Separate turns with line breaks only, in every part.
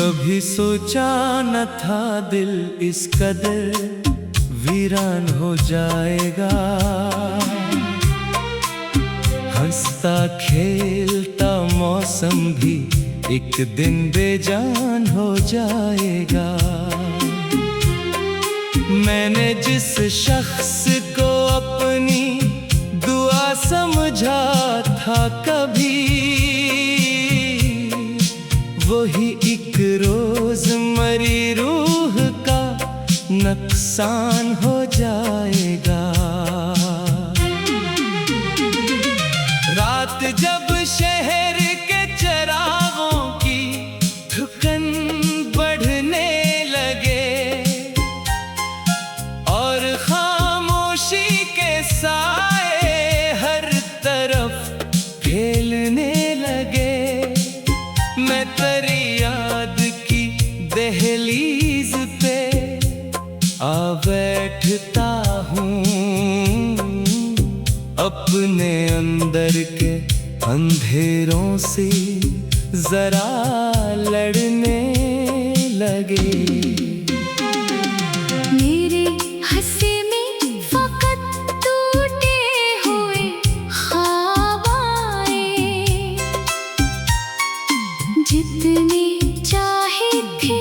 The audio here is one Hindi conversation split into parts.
कभी सोचा न था दिल इस कदर वीरान हो जाएगा। हंसता खेलता मौसम भी एक दिन बेजान हो जाएगा। मैंने जिस शख्स को अपनी दुआ समझा था कभी, वही एक रोज मरी रूह का नुकसान हो जाएगा। रात जब शहर के चरागों की धुकन बढ़ने लगे और खामोशी के साए हर तरफ फैलने लगे, मैं तेरी याद की दहलीज पे आ बैठता हूँ। अपने अंदर के अंधेरों से जरा लड़ने लगे।
मेरे हंसे में फकत टूटे हुए ख्वाब आए, जितने चाहे थे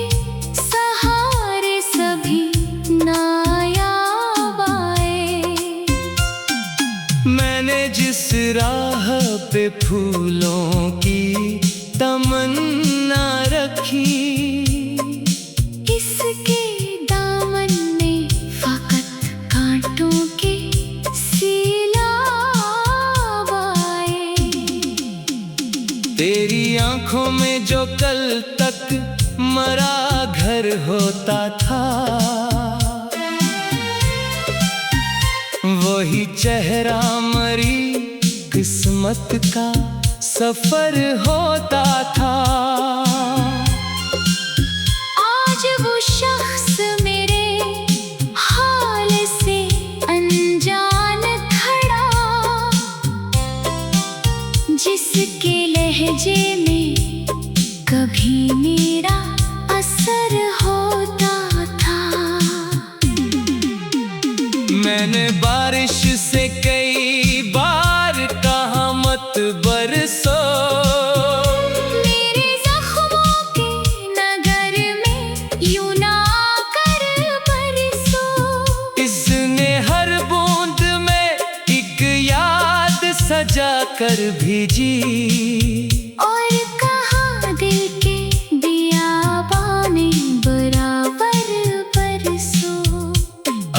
सहारे सभी नायाब आए।
मैंने जिस राह पे फूलों की तमन्ना रखी,
इसके दामन में फकत कांटों के सैलाब आए।
तेरी आंखों में जो कल तक मरा घर होता था, वही चेहरा मरी किस्मत का सफर होता था।
आज वो शख्स मेरे हाल से अनजान खड़ा, जिसके लहजे में कभी मेरा असर होता था।
मैंने बारिश से कई बार कहा मत बरसो,
मेरे जख्मों के नगर में यूं ना कर बरसो।
इसने हर बूंद में एक याद सजा कर भेजी
और कहा दिल के बियाबान में बराबर बरसो।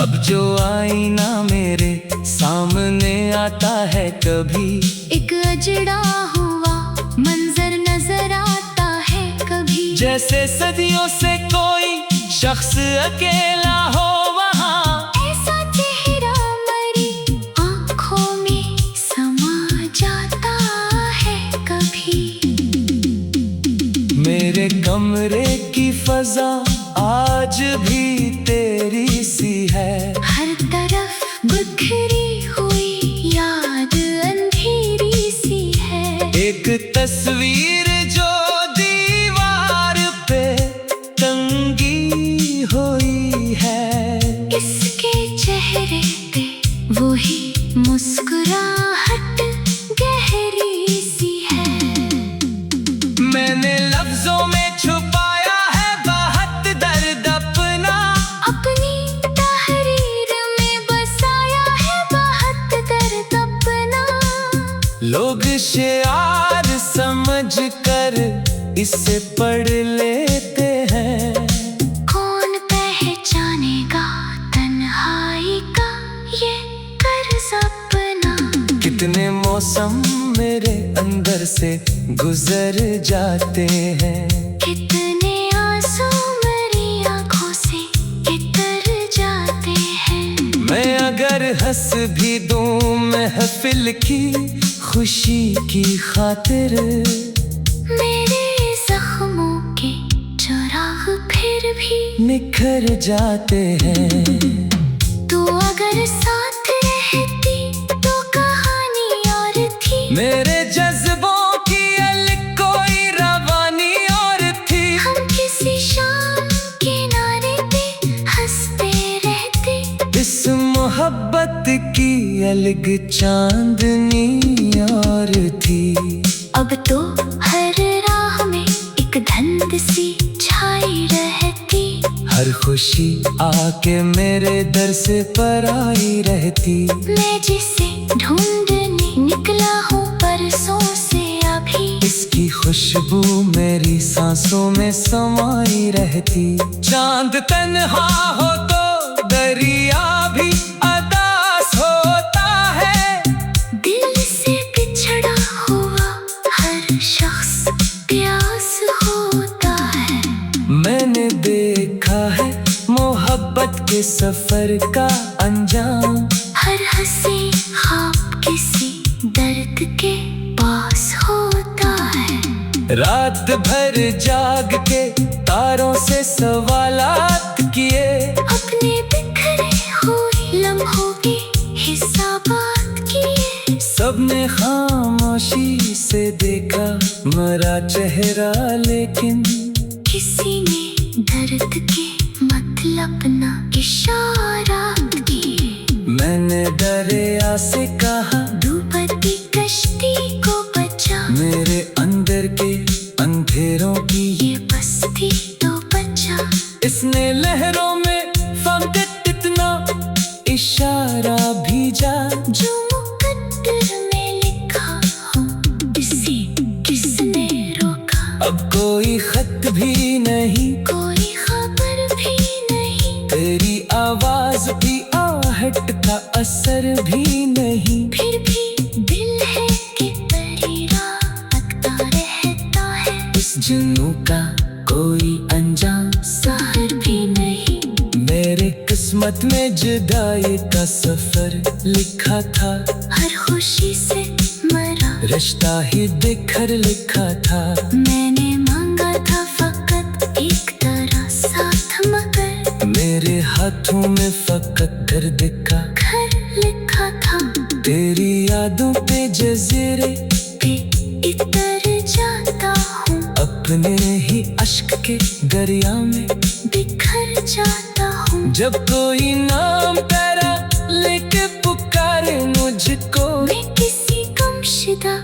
अब जो आईना मेरे सामने आता है, कभी
एक अजड़ा हुआ मंजर नजर आता है कभी,
जैसे सदियों से कोई शख्स अकेला हो वहाँ।
ऐसा चेहरा मरी आंखों में समा जाता है कभी।
मेरे कमरे की फजा आज भी तेरी सी है,
हर तरफ बिखरी हुई याद अंधेरी सी है।
एक तस्वीर जो दीवार पे टंगी हुई है,
इसके चेहरे पे वही मुस्कुराहट गहरी सी है।
मैंने लफ्जों में छुपाया है बहुत दर्द अपना,
अपनी तहरीर में बसाया है बहुत दर्द अपना।
लोग शेर समझ कर इसे पढ़ लेते हैं,
कौन पहचानेगा तन्हाई का ये कर्ज अपना।
कितने मौसम मेरे अंदर से गुजर जाते हैं,
कितने आंसू मेरी आंखों से इतर जाते हैं।
मैं अगर हंस भी दूं महफिल की खुशी की खातिर,
मेरे जख्मों के चराग फिर भी
निखर जाते हैं।
तू अगर साथ रहती तो कहानी और थी,
मेरे जज्बों की अलग कोई रवानी और थी।
हम किस
की अलग चांदनी और थी।
अब तो हर राह में एक धुंध सी छाई रहती।
हर खुशी आके मेरे दर से पर आई रहती।
मैं जिसे ढूंढने निकला हूँ परसों से अभी,
इसकी खुशबू मेरी सांसों में समाई रहती। चांद तन्हा हो तो दरिया भी अदास होता है।
दिल से बिछड़ा हुआ हर शख्स प्यास होता है।
मैंने देखा है मोहब्बत के सफर का अंजाम।
हर हंसी ख्वाब किसी दर्द के पास होता है।
रात भर जाग के तारों से सवालात किए।
अपने बिखरे हुए लम्हों के हिसाबात किए।
सबने खामोशी से देखा मरा चेहरा, लेकिन
किसी ने दर्द के मतलब ना इशारात किए।
मैंने दरिया से कहा
डूबती कश्ती को बचा।
मेरे अंदर के अंधेरों की
ये बस्ती तो बचा।
इसने लहरों में फकत इतना इशारा भेजा।
जो मुकद्दर में लिखा हो इसे किसने रोका।
अब कोई खत भी नहीं,
कोई खबर भी नहीं।
तेरी आवाज भी आहट का असर भी नहीं।
फिर भी दिल है कि तेरी राह तकता रहता है।
इस जुनून का कोई अंजाम
सहर भी नहीं।
मेरे किस्मत में जुदाई का सफर लिखा था।
हर खुशी से मरा
रिश्ता ही बिखर लिखा था।
मैंने मांगा था फकत एक तरह साथ, मगर
मेरे हाथों में फकत दर्द का
घर लिखा था।
तेरी यादों पे जजीरे
पे इतर जाता हूँ।
अपने ही अश्क के दरिया में
बिखर जाता हूँ।
जब कोई नाम तेरा लेके पुकारे मुझको,
मैं किसी गमशुदा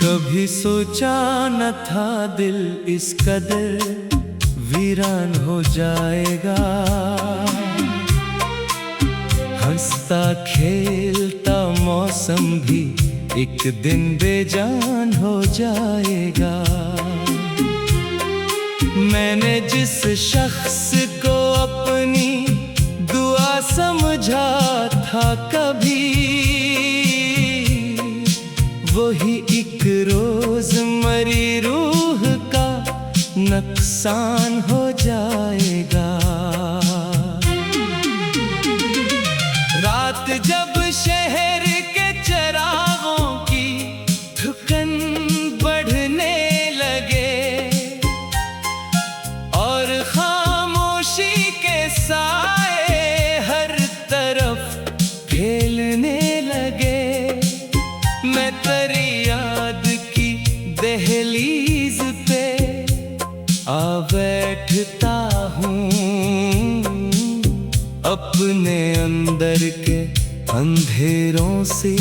कभी सोचा न था दिल इस कदर वीरान हो जाएगा। हंसता खेलता मौसम भी एक दिन बेजान हो जाएगा। मैंने जिस शख्स को अपनी दुआ समझा था कभी, वही एक रोज मरी रूह का नुकसान हो जाएगा। रात जब शहर के चरागों की धुकन बढ़ने लगे और खामोशी के साए हर तरफ फैलने लगे, मैं तेरी याद की दहलीज पे आ बैठता हूँ। अपने अंदर के अंधेरों से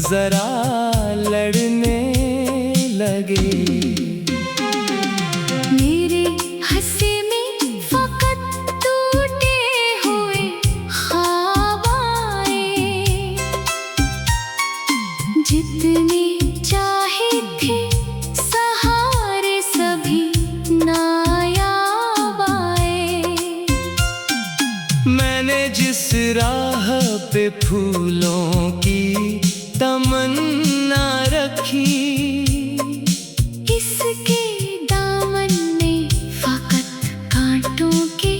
जरा लड़ने लगे।
मेरे हंसी में फकत टूटे हुए ख्वाब आए। जितने चाहे थे सहारे सभी नायाब आए।
मैंने जिस राह पे फूलों की तमन्ना रखी,
इसके दामन में फकत कांटों के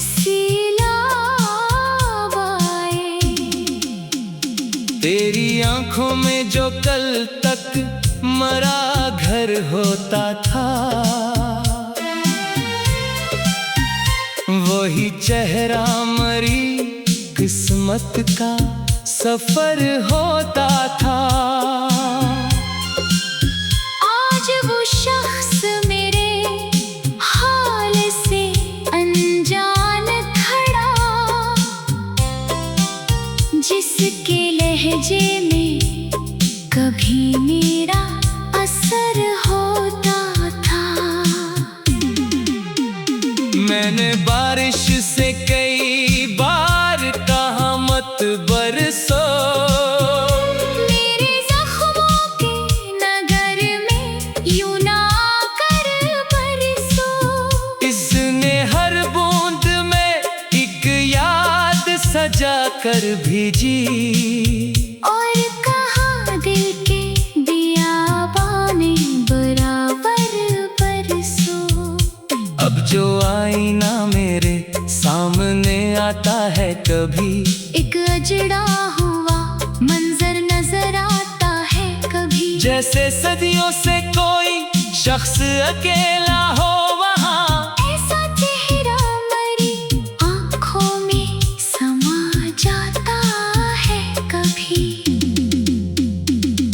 सैलाब आए।
तेरी आंखों में जो कल तक मरा घर होता था, वही चेहरा मरी किस्मत का सफर होता था।
आज वो शख्स मेरे हाल से अनजान खड़ा, जिसके लहजे में कभी मेरा असर होता था।
मैंने बारिश से कई बार कहा मत बरसो,
मेरे जख्मों के नगर में यूं ना कर बरसो।
इसने हर बूंद में एक याद सजा कर भेजी,
और कहा दिल के बियाबाने बराबर बरसो।
अब जो आईना मेरे सामने आता है कभी,
एक अजड़ा हुआ मंजर नजर आता है कभी,
जैसे सदियों से कोई शख्स अकेला हो वहाँ।
ऐसा चेहरा मरी आंखों में समा जाता है कभी।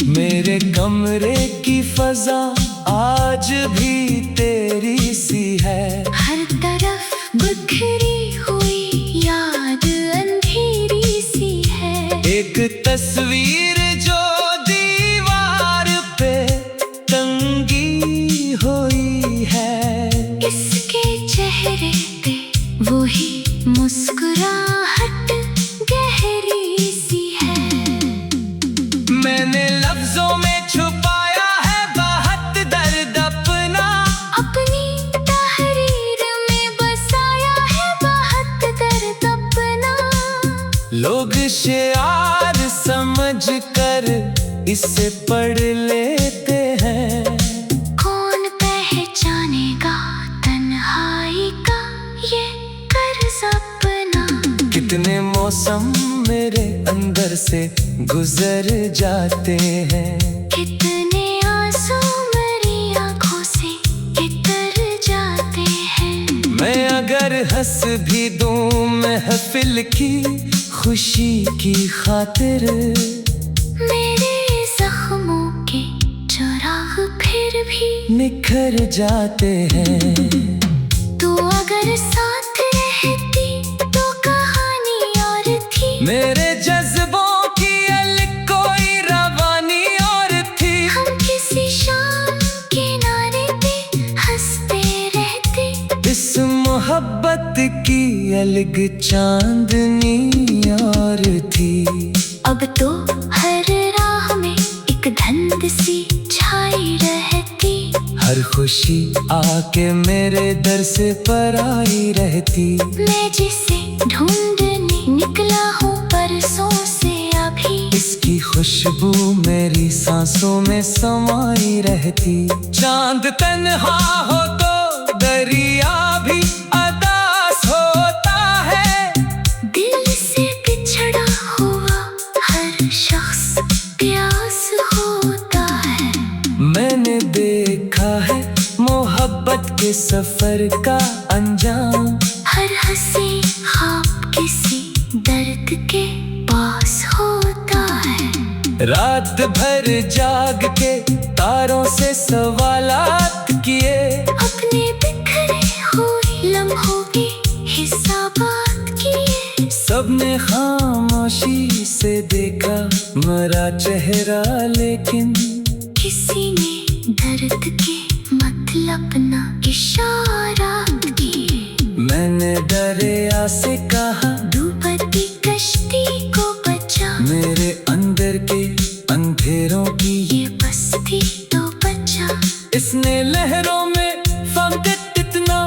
मेरे कमरे की फजा आज भी तेरी सी है,
हर तरफ बिखरी हुई याद अंधेरी सी है।
एक तस्वीर जो दीवार पे टंगी हुई है,
इसके चेहरे पे वही मुस्कुराहट गहरी सी है।
मैंने लफ्जों में छुपाया है बहुत दर्द अपना,
अपनी तहरीर में बसाया है बहुत दर्द अपना।
लोग शेर समझ कर इसे पढ़ लेते हैं,
कौन पहचानेगा तन्हाई का ये कर्ज अपना।
कितने मौसम मेरे अंदर से गुजर जाते हैं,
कितने आंसू मेरी आंखों से इतर जाते हैं।
मैं अगर हंस भी दूं महफिल की खुशी की खातिर,
मेरे जख्मों के चराग फिर भी
निखर जाते हैं।
तू अगर साथ रहती तो कहानी और थी,
मेरे जज्बों की अलग कोई रवानी और थी।
हम किसी शाम किनारे पे हंसते रहते,
इस मोहब्बत की अलग चांदनी और थी।
अब तो हर राह में एक धुंध सी छाई रहती,
हर खुशी आके मेरे दर से पर आई रहती।
मैं जिसे ढूंढने निकला हूँ बरसों से अभी,
इसकी खुशबू मेरी सांसों में समाई रहती। चांद तन्हा हो तो दरिया भी अदास होता है,
दिल से बिछड़ा हुआ हर शख्स प्यास होता है।
मैंने देखा है मोहब्बत के सफर का अंजाम,
हर हंसी ख्वाब किसी दर्द के पास होता है।
रात भर जाग के तारों से सवालात किए,
अपने बिखरे हुए लम्हों के हिसाबात किए।
सबने खामोशी से देखा मरा चेहरा, लेकिन
किसी ने दर्द के मतलब ना इशारात किए।
मैंने दरिया से कहा
डूबती कश्ती को बचा,
मेरे अंदर के अंधेरों की
ये बस्ती तो बचा।
इसने लहरों में फकत इतना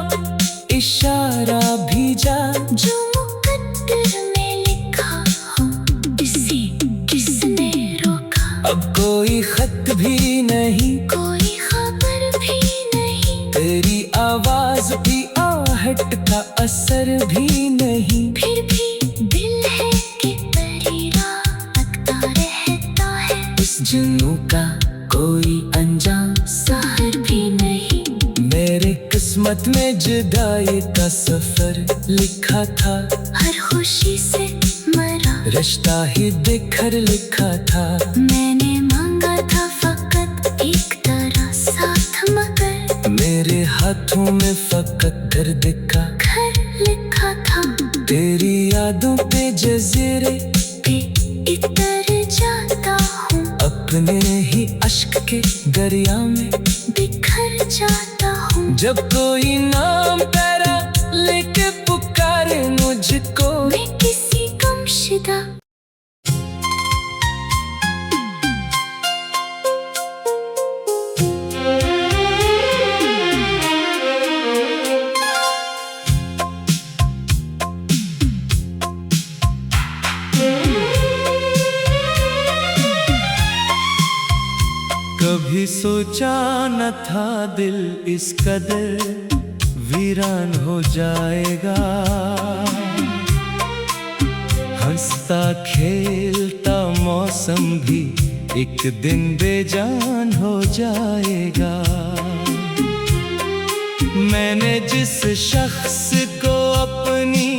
इशारा भेजा,
जो मुकद्दर में लिखा हो इसे किसने रोका।
अब कोई खत भी नहीं,
कोई खबर भी नहीं,
तेरी आवाज भी आहट का असर भी नहीं।
फिर भी दिल है कि तेरी राहता रहता है।
इस जुनून का कोई अंजाम
सहर भी नहीं,
मेरे किस्मत किस्मत में जुदाई का सफर लिखा था,
हर खुशी से मरा
रिश्ता ही बिखर लिखा था।
मैंने मांगा था फकत एक तरह साथ, मगर
मेरे हाथों में फकत दर्द का
घर लिखा था।
तेरी यादों पे जजीरे
पे इतर जाता हूँ,
अपने ही अश्क के दरिया में
बिखर जाता हूँ।
जब कोई नाम तेरा लेके पुकारे मुझको,
मैं किसी गमशुदा
कभी सोचा न था दिल इस कदर वीरान हो जाएगा। हंसता खेलता मौसम भी एक दिन बेजान हो जाएगा। मैंने जिस शख्स को अपनी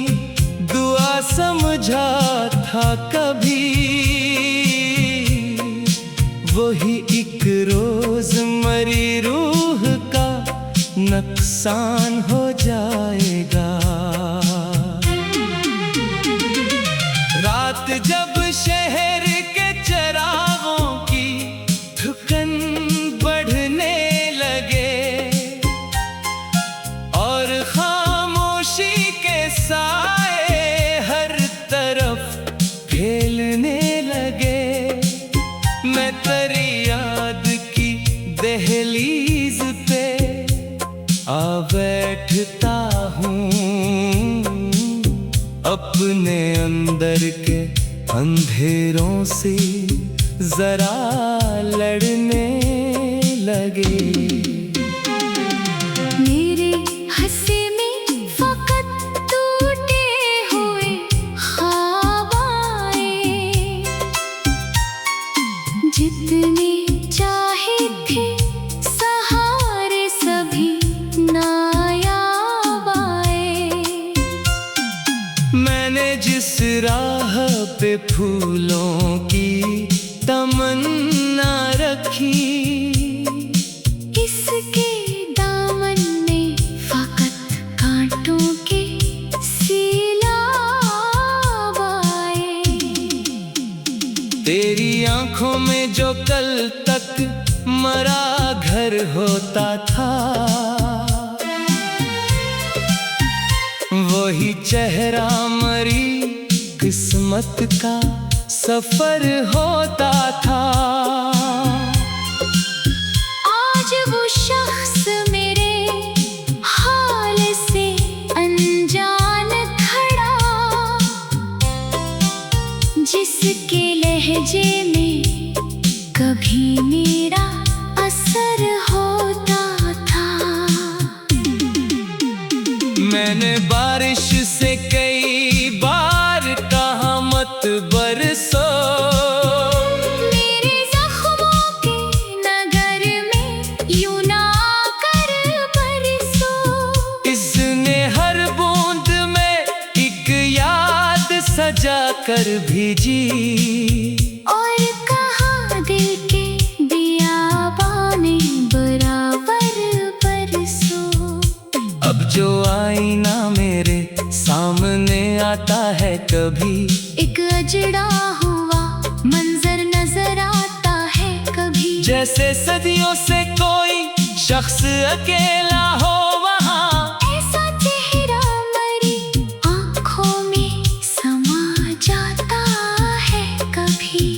दुआ समझा था कभी, वही एक रोज मरी रूह का नुकसान हो जाएगा। रात जब शहर के चरागों की धुकन बढ़ने लगे और खामोशी के साए हर तरफ फैलने लगे, मैं तेरी याद की दहलीज पे आ बैठता हूँ। अपने अंदर के अंधेरों से जरा लड़ने लगे।
मेरे हंसी में फकत टूटे हुए ख्वाब आए, जितने चाहे थे सहारे सभी नायाब आए।
मैंने जिस राह पे फूलों की तमन्ना रखी,
इसके दामन में फकत कांटों के सैलाब आए।
तेरी आंखों में जो कल तक मरा घर होता था, वही चेहरा मरी किस्मत का सफर होता था।
आज वो शख्स मेरे हाल से अनजान खड़ा, जिसके लहजे में कभी मेरा असर होता था।
मैंने बारिश से कई बार कहा मत बरसो,
मेरे जख्मों के नगर में यूं ना कर बरसो।
इसने हर बूंद में एक याद सजा कर भेजी,
और कहा दिल के बियाबाने बराबर बरसो।
अब जो आईना मेरे सामने आता है कभी,
एक अजड़ा हुआ मंजर नजर आता है कभी,
जैसे सदियों से कोई शख्स अकेला हो वहाँ।
ऐसा चेहरा मरी आंखों में समा जाता है कभी।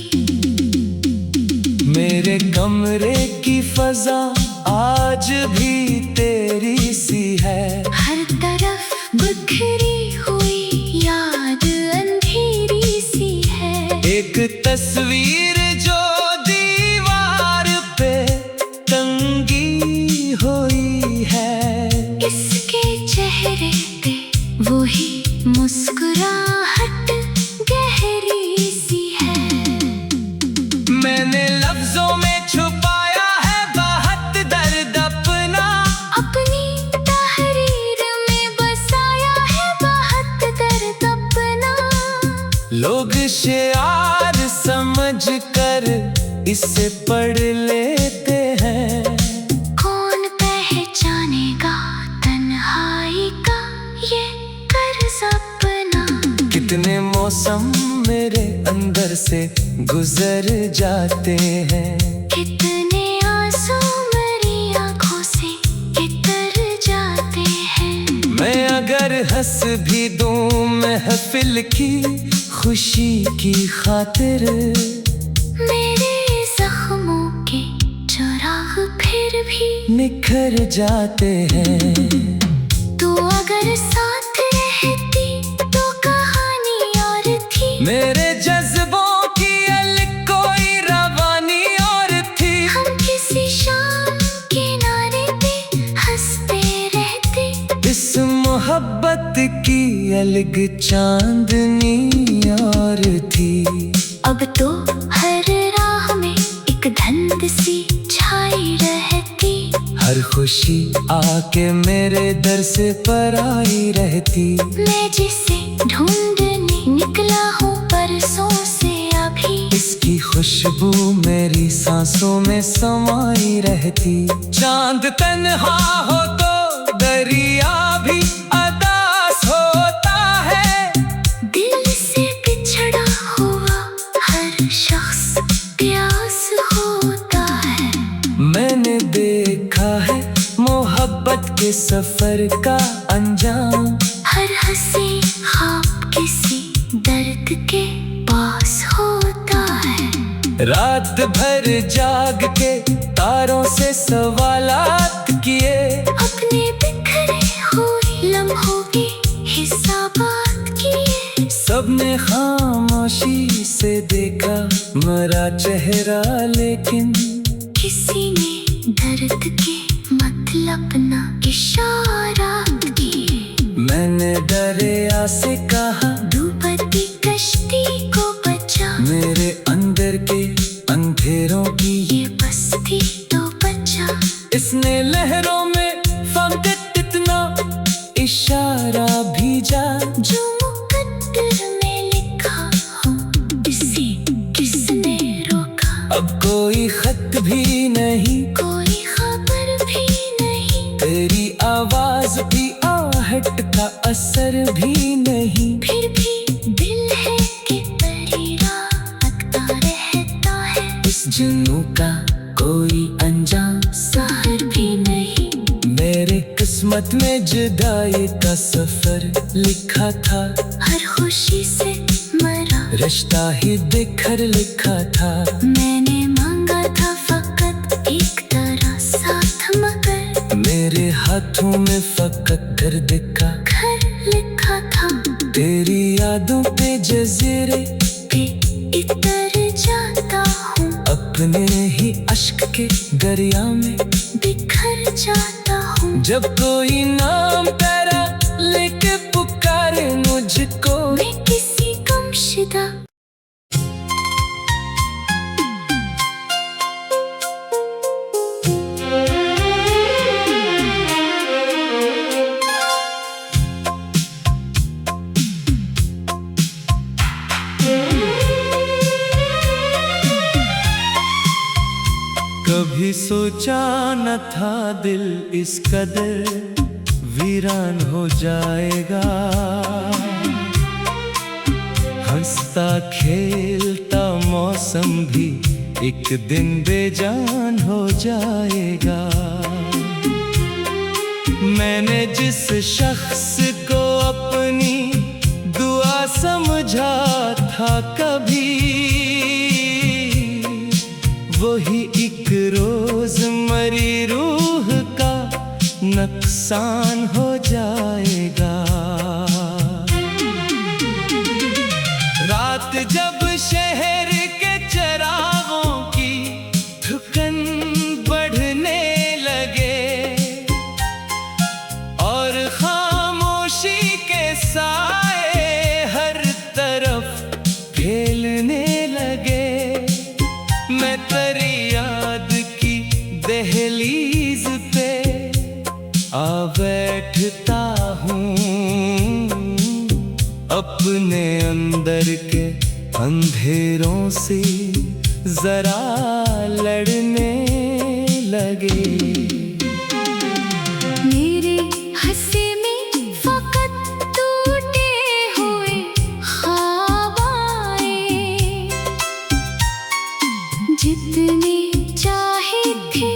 मेरे कमरे की फजा आज भी तेरी सी है,
हर तरफ बिखरी हुई याद अंधेरी सी है।
एक तस्वीर जो दीवार पे टंगी हुई है,
इसके चेहरे पे वही मुस्कुराहट गहरी सी है।
मैंने लफ्जों में छुपाया है बहुत दर्द अपना,
अपनी तह
समझ कर इसे पढ़ लेते हैं।
कौन पहचानेगा तन्हाई का ये कर्ज अपना।
कितने मौसम मेरे अंदर से गुजर जाते हैं।
कितने आंसू मेरी आंखों से इतर जाते हैं।
मैं अगर हंस भी दूं महफिल की खुशी की खातिर,
मेरे जख्मों के चराग फिर भी
निखर जाते हैं।
तू अगर साथ रहती तो कहानी और थी।
मेरे जज्बों की अलग कोई रवानी और थी।
हम किसी शाम किनारे पे हंसते रहते।
इस मोहब्बत की अलग चांदनी और थी।
अब तो हर राह में एक धुंध सी छाई रहती।
हर खुशी आके मेरे दर से पर आई रहती।
मैं जिसे ढूंढने निकला हूँ बरसों से अभी।
इसकी खुशबू मेरी सांसों में समाई रहती। चांद तन्हा हो तो दरिया भी अदास होता है।
दिल से बिछड़ा हुआ हर शख्स प्यास होता है।
मैंने देखा है मोहब्बत के सफर का अंजाम।
हर हंसी ख्वाब किसी दर्द के पास होता है।
रात भर जाग के तारों से सवालात किए।
अपने बिखरे हुए लम्हों के हिसाबात किए।
सबने खामोशी से देखा मरा चेहरा, लेकिन
किसी ने दर्द के मतलब ना इशारात किए।
मैंने दरिया से कहा
डूबती कश्ती को बचा।
मेरे अंदर के अंधेरों की
ये बस्ती तो बचा।
इसने लहरों में फकत इतना इशारा भेजा।
जो मुकद्दर में लिखा हो इसे किसने रोका।
अब कोई खत भी नहीं,
कोई खबर भी नहीं।
तेरी आवाज भी आहट का असर भी नहीं।
फिर भी दिल है कि तेरी राहता रहता है।
इस जुनू का कोई अंजाम
सहर भी नहीं।
मेरे किस्मत में जुदाई का सफर लिखा था।
हर खुशी से मरा
रिश्ता ही बिखर लिखा था।
मैंने मांगा था फकत एक तरह साथ, मगर
मेरे हाथों में फकत दर्द का
घर लिखा था।
तेरी यादों पे जजीरे
पे इतर जाता हूँ।
अपने ही अश्क के दरिया में
बिखर जाता हूँ।
जब कोई नाम तेरा लेके पुकारे मुझको।
मैं किसी गमशुदा
कभी सोचा न था दिल इस कदर वीरान हो जाएगा। हंसता खेलता मौसम भी एक दिन बेजान हो जाएगा। मैंने जिस शख्स को अपनी दुआ समझा था कभी, वही एक रोज मरी रूह का नुकसान हो जाएगा। रात जब शहर के चरागों की धुकन बढ़ने लगे और खामोशी के साए हर तरफ फैलने लगे, मैं तेरी याद की दहलीज पे आ बैठता हूँ। अपने अंदर के अंधेरों से जरा लड़ने लगे।
मेरे हंसी में फकत टूटे हुए ख्वाब आए, जितने चाहे थे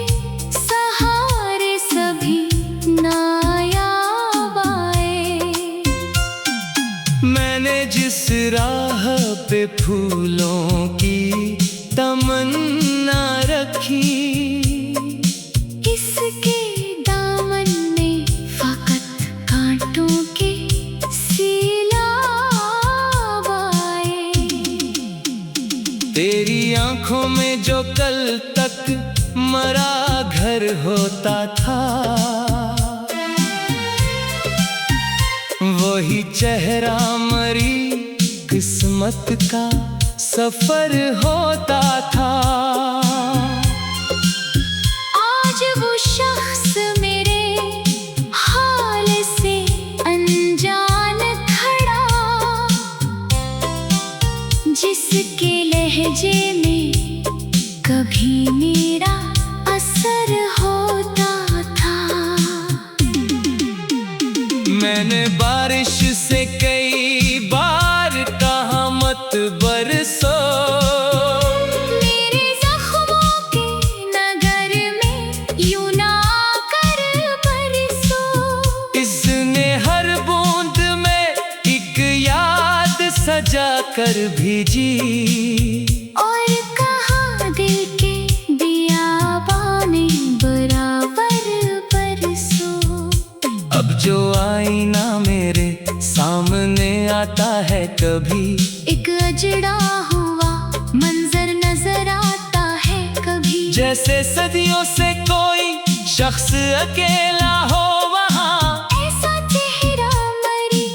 सहारे सभी नायाब आए।
मैंने जिस राह पे फूलों की तमन्ना रखी,
इसके दामन में फकत कांटों के सैलाब आए।
तेरी आंखों में जो कल तक मरा घर होता था, वही चेहरा मरी किस्मत का सफर होता था।
आज वो शख्स मेरे हाल से अनजान खड़ा, जिसके लहजे में कभी मेरा असर होता था।
मैंने बारिश से कई बार कहा मत बरसो,
मेरे जख्मों के नगर में यूं ना कर बरसो।
इसने हर बूंद में एक याद सजा कर भेजी,
और कहा दिल के बियाबाने बराबर बरसो।
अब जो आईना मेरे सामने आता है, कभी
एक अजड़ा हुआ मंजर नजर आता है कभी,
जैसे सदियों से कोई शख्स अकेला हो वहाँ।
ऐसा चेहरा मरी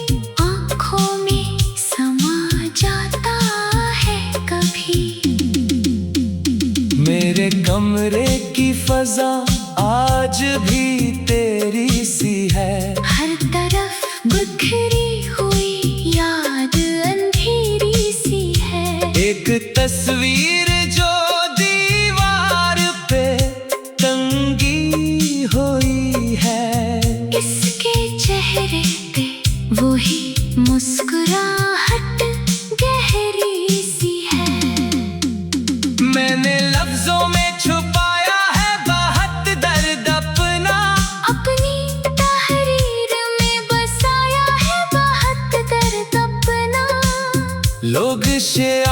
आंखों में समा जाता है कभी।
मेरे कमरे की फजा आज भी तेरी सी है,
हर तरफ बिखरी हुई याद अंधेरी सी है।
एक तस्वीर जो दीवार पे टंगी हुई है,
इसके चेहरे पे वही मुस्कुराहट गहरी सी है।
मैंने लफ्जों में छुपाया है बहुत दर्द अपना,
अपनी तहरीर में बसाया है बहुत दर्द अपना।
लोग शेर